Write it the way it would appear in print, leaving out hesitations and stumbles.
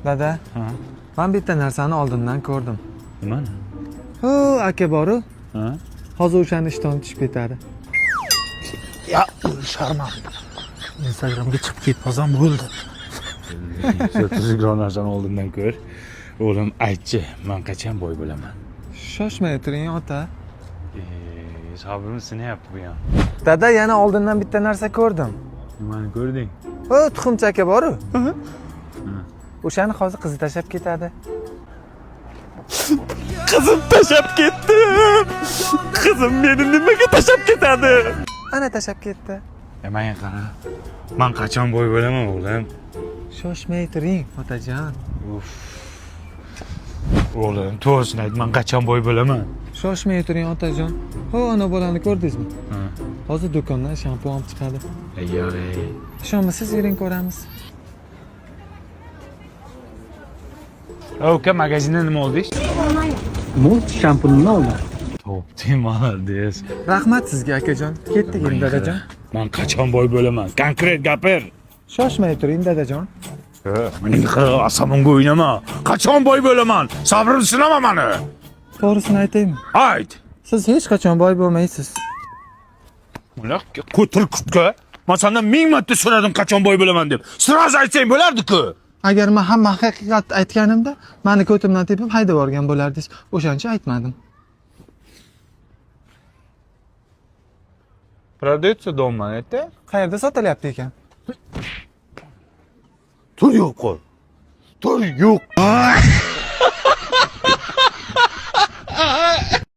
Dada, Ha. men bitta narsani oldindan ko'rdim. Nimani? Ho, aka boru. Ha? Hozir o'shani ishton tushib ketadi. Ya, sharman. Instagramga chiqib ketmasam bo'ldi. Tuzukroq narsani oldindan ko'r. O'g'lim, aytchi, men qachon boy bo'laman? Shoshmay turing, ota. Sabrim sinayapti bu ham. Dada, yana oldindan bitta narsa ko'rdim. Nimani ko'rding? Ho, tuxumchi aka boru. O'shani hozir qizi tashab ketadi. Qizim tashab ketdi. Qizim meni nimaga tashab ketadi? Ana tashab ketdi. Menga qara. Men qachon boy bo'laman, o'g'lim? Shoshmay turing, otajon. O'g'lim, to'g'risini ayt, men qachon boy bo'laman? Shoshmay turing, otajon. Ho, ana bolani ko'rdingizmi? Ha. Hozir do'kondan shampun olib chiqadi. Yo'q. Ishonmasiz, yuring ko'ramiz. Uka, magazinda nima oldingiz? Mult shampunini oldim. Topding, молодец. Rahmat sizga, akajon. Ketdik endi, dadajon. Men qachon boy bo'laman? Konkret gapir. Shoshmay turing, dadajon. Mening asamonga o'ynama. Qachon boy bo'laman? Sabrim sinama meni. To'g'risini aytaymi? Ayt. Siz hech qachon boy bo'lmaysiz. Mana ko'tir kutga. Men sendan 1000 marta so'radim qachon boy bo'laman deb. Sirasi aytsang bo'lardi-ku. Agar men hamma haqiqat aytganimda, meni ko'timdan tepib haydab yuborgan bo'lardingiz. O'shancha aytmadim. Продается дома, это? Qayerda sotilyapti ekan? Tur yo'q qo'y. Tur yo'q.